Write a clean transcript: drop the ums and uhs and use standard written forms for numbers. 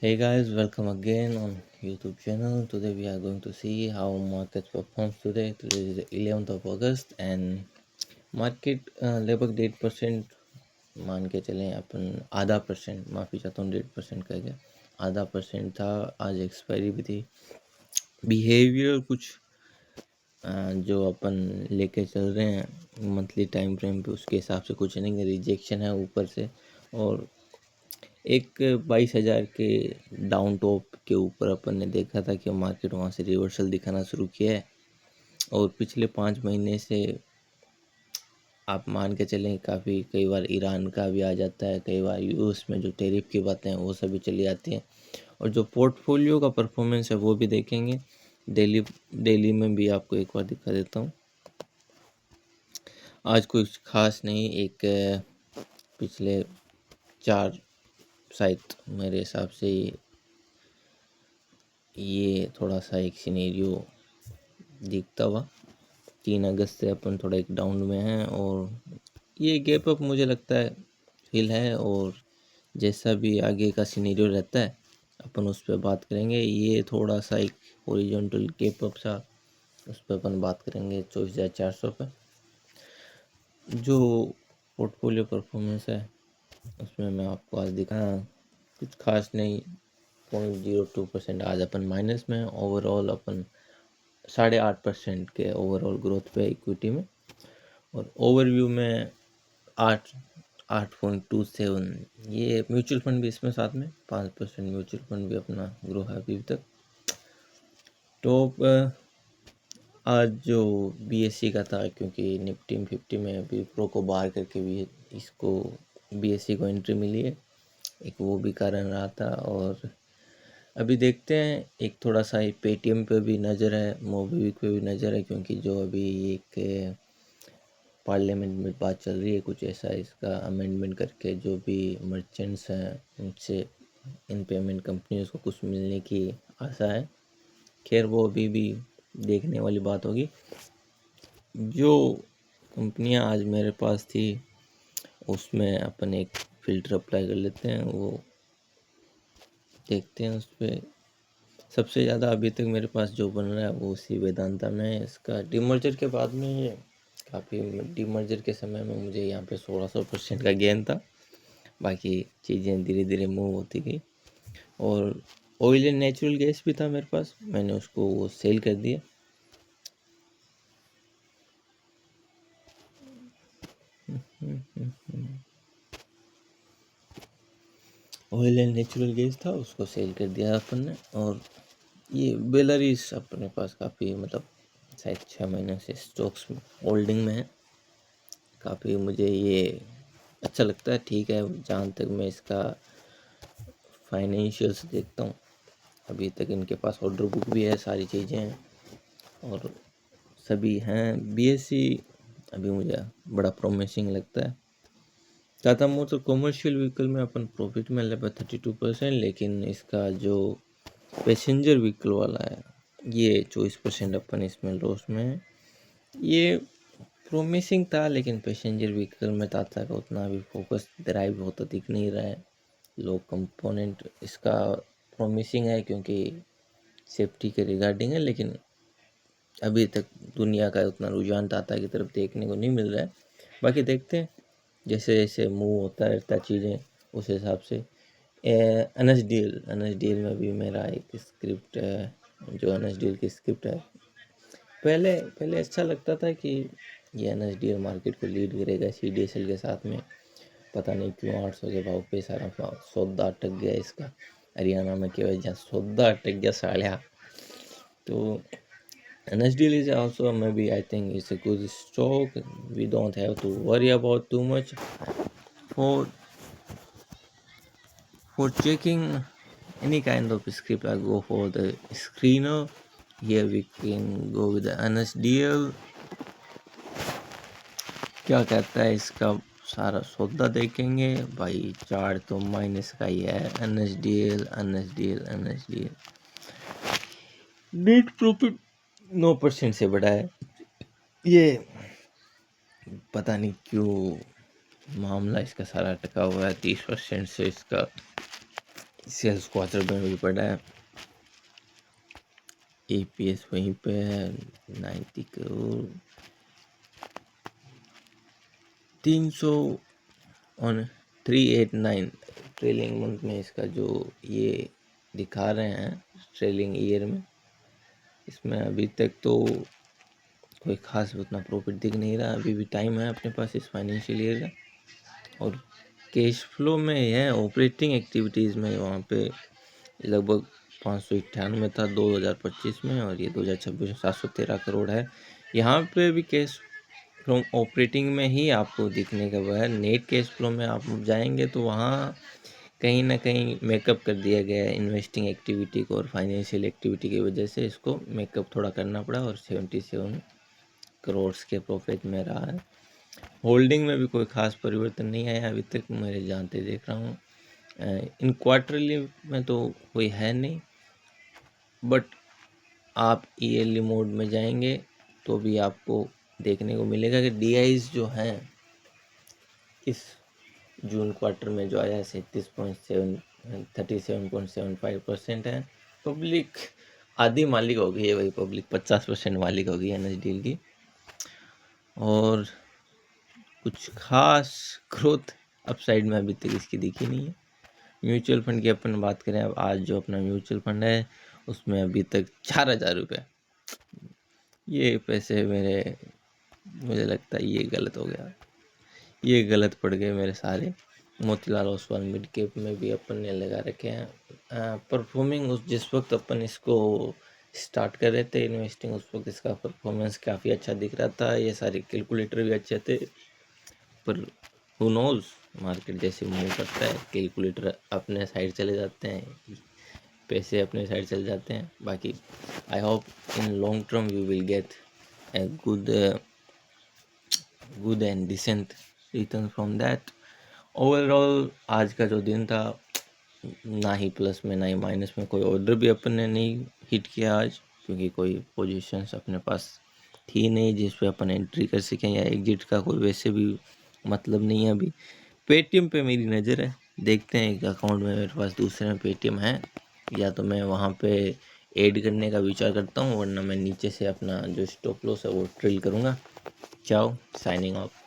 Hey guys, welcome again on YouTube channel. Today we are going to see how market performs today. Today is the 11th of August and market लगभग 1.5% मान के चलें अपन आधा percent माफ़ी चाहता हूँ 1.5% कह गया आधा परसेंट था। आज एक्सपायरी भी थी। बिहेवियर कुछ जो अपन लेके चल रहे हैं मंथली टाइम फ्रेम पे उसके हिसाब से कुछ नहीं, रिजेक्शन है ऊपर से और एक 22,000 के डाउन टॉप के ऊपर अपन ने देखा था कि मार्केट वहाँ से रिवर्सल दिखाना शुरू किया है और पिछले 5 महीने से आप मान के चलें काफ़ी कई बार ईरान का भी आ जाता है, कई बार यूएस में जो टैरिफ की बातें हैं वो सभी चली आती हैं और जो पोर्टफोलियो का परफॉर्मेंस है वो भी देखेंगे। डेली में भी आपको एक बार दिखा देता हूँ। आज कुछ खास नहीं, एक पिछले 4 शायद मेरे हिसाब से ये थोड़ा सा एक सिनेरियो दिखता हुआ 3 अगस्त से अपन थोड़ा एक डाउन में हैं और ये गैप अप मुझे लगता है हिल है और जैसा भी आगे का सिनेरियो रहता है अपन उस पर बात करेंगे। ये थोड़ा सा एक हॉरिजॉन्टल गैप अप सा, उस पर अपन बात करेंगे 24,400 पे। जो पोर्टफोलियो परफॉर्मेंस है उसमें मैं आपको आज दिखा कुछ खास नहीं, 0.02% आज अपन माइनस में। ओवरऑल अपन 8.5% के ओवरऑल ग्रोथ पे इक्विटी में और ओवरव्यू में 8.27। ये म्यूचुअल फंड भी इसमें साथ में 5% म्यूचुअल फंड भी अपना ग्रो है अभी तक। टॉप आज जो बीएससी का था क्योंकि निफ्टी 50 में विप्रो को बाहर करके भी इसको बीएससी को एंट्री मिली है, एक वो भी कारण रहा था। और अभी देखते हैं एक थोड़ा सा पेटीएम पे भी नज़र है, मोबीक्विक पे भी नज़र है क्योंकि जो अभी एक पार्लियामेंट में बात चल रही है कुछ ऐसा, इसका अमेंडमेंट करके जो भी मर्चेंट्स हैं उनसे इन पेमेंट कंपनियों को कुछ मिलने की आशा है। खैर वो अभी भी देखने वाली बात होगी। जो कंपनियां आज मेरे पास थी उसमें अपन एक फ़िल्टर अप्लाई कर लेते हैं, वो देखते हैं उस पर। सबसे ज़्यादा अभी तक मेरे पास जो बन रहा है वो उसी वेदांता में है। इसका डीमर्जर के बाद में ये काफ़ी, डीमर्जर के समय में मुझे यहाँ पे 1600% का गेन था, बाकी चीज़ें धीरे धीरे मूव होती गई। और ऑयल एंड नेचुरल गैस भी था मेरे पास, मैंने उसको वो सेल कर दिया। ऑयल एंड नेचुरल गैस था उसको सेल कर दिया अपन ने। और ये बेलारीस अपने पास काफ़ी मतलब शायद 6 महीने से स्टॉक्स होल्डिंग में है। काफ़ी मुझे ये अच्छा लगता है, ठीक है। जहाँ तक मैं इसका फाइनेंशियल्स देखता हूँ अभी तक इनके पास ऑर्डर बुक भी है, सारी चीज़ें हैं और सभी हैं। बीएससी अभी मुझे बड़ा प्रोमिसिंग लगता है। टाटा मोटर कॉमर्शियल व्हीकल में अपन प्रॉफिट में लगभग 32%, लेकिन इसका जो पैसेंजर व्हीकल वाला है ये 24% अपन इसमें लॉस में है। ये प्रोमिसिंग था लेकिन पैसेंजर व्हीकल में टाटा का उतना अभी फोकस ड्राइव होता दिख नहीं रहा है। लो कंपोनेंट इसका प्रोमिसिंग है क्योंकि सेफ्टी के रिगार्डिंग है, लेकिन अभी तक दुनिया का उतना रुझान टाटा की तरफ देखने को नहीं मिल रहा है। बाकी देखते हैं जैसे जैसे मूव होता रहता चीज़ें उस हिसाब से। एनएसडीएल में भी मेरा एक स्क्रिप्ट है, जो एनएसडीएल की स्क्रिप्ट है। पहले पहले अच्छा लगता था कि ये एनएसडीएल मार्केट को लीड करेगा सीडीएसएल के साथ में, पता नहीं क्यों 800 के भाव पे सारा सौदा अटक गया इसका। हरियाणा में की वजह सौदा अटक गया साढ़ा। तो NSDL is also maybe I think it's a good stock. We don't have to worry about too much. For for checking any kind of script, I go for the screener. Here we can go with the NSDL. क्या कहता है इसका सारा सौदा देखेंगे भाई। Chart तो minus का ही है। NSDL नेट प्रॉफिट 9% से बढ़ा है। ये पता नहीं क्यों मामला इसका सारा अटका हुआ है। 30% से इसका सेल्स क्वार्टर में भी पड़ा है, APS वहीं पे है 90 करोड़ 300 ऑन 389 ट्रेलिंग मंथ में इसका जो ये दिखा रहे हैं ट्रेलिंग ईयर में, इसमें अभी तक तो कोई खास उतना प्रॉफिट दिख नहीं रहा। अभी भी टाइम है अपने पास इस फाइनेंशियल ईयर का। और कैश फ्लो में है ऑपरेटिंग एक्टिविटीज़ में वहाँ पे लगभग 591 था 2025 में, और ये 2026 में 713 करोड़ है। यहाँ पे भी कैश फ्लो ऑपरेटिंग में ही आपको दिखने का है। नेट कैश फ्लो में आप जाएंगे तो वहाँ कहीं ना कहीं मेकअप कर दिया गया है इन्वेस्टिंग एक्टिविटी को, और फाइनेंशियल एक्टिविटी की वजह से इसको मेकअप थोड़ा करना पड़ा, और 77 करोड़ के प्रॉफिट में रहा है। होल्डिंग में भी कोई खास परिवर्तन नहीं आया अभी तक, मेरे जानते देख रहा हूँ। इन क्वार्टरली में तो कोई है नहीं, बट आप ईयरली मोड में जाएंगे तो भी आपको देखने को मिलेगा कि DIs जो हैं इस जून क्वार्टर में जो आया है 37.75% है। पब्लिक आधी मालिक हो गई है, वही पब्लिक 50% मालिक हो गई है NSDL की, और कुछ खास ग्रोथ अपसाइड में अभी तक इसकी दिखी नहीं है। म्यूचुअल फंड की अपन बात करें, अब आज जो अपना म्यूचुअल फंड है उसमें अभी तक 4,000 रुपये, ये पैसे मुझे लगता है ये गलत हो गया, ये गलत पड़ गए मेरे सारे। मोतीलाल ओसवाल मिड कैप में भी अपन ने लगा रखे हैं। परफॉर्मिंग उस जिस वक्त अपन इसको स्टार्ट कर रहे थे इन्वेस्टिंग, उस वक्त इसका परफॉर्मेंस काफ़ी अच्छा दिख रहा था, ये सारे कैलकुलेटर भी अच्छे थे, पर हु नोज मार्केट जैसे मूव करता है कैलकुलेटर अपने साइड चले जाते हैं, पैसे अपने साइड चले जाते हैं। बाकी I hope in long term you will get a good and decent return from that. Overall आज का जो दिन था, ना ही प्लस में ना ही माइनस में, कोई ऑर्डर भी अपन ने नहीं हिट किया आज, क्योंकि कोई पोजीशंस अपने पास थी नहीं जिस पे अपन एंट्री कर सकें, या एग्जिट का कोई वैसे भी मतलब नहीं है। अभी पेटीएम पे मेरी नज़र है, देखते हैं एक अकाउंट में मेरे पास दूसरे में पेटीएम है, या तो मैं वहाँ पे ऐड करने का विचार करता हूँ, वरना मैं नीचे से अपना जो स्टॉप लॉस है वो ट्रिल करूँगा। चाओ, साइनिंग ऑफ।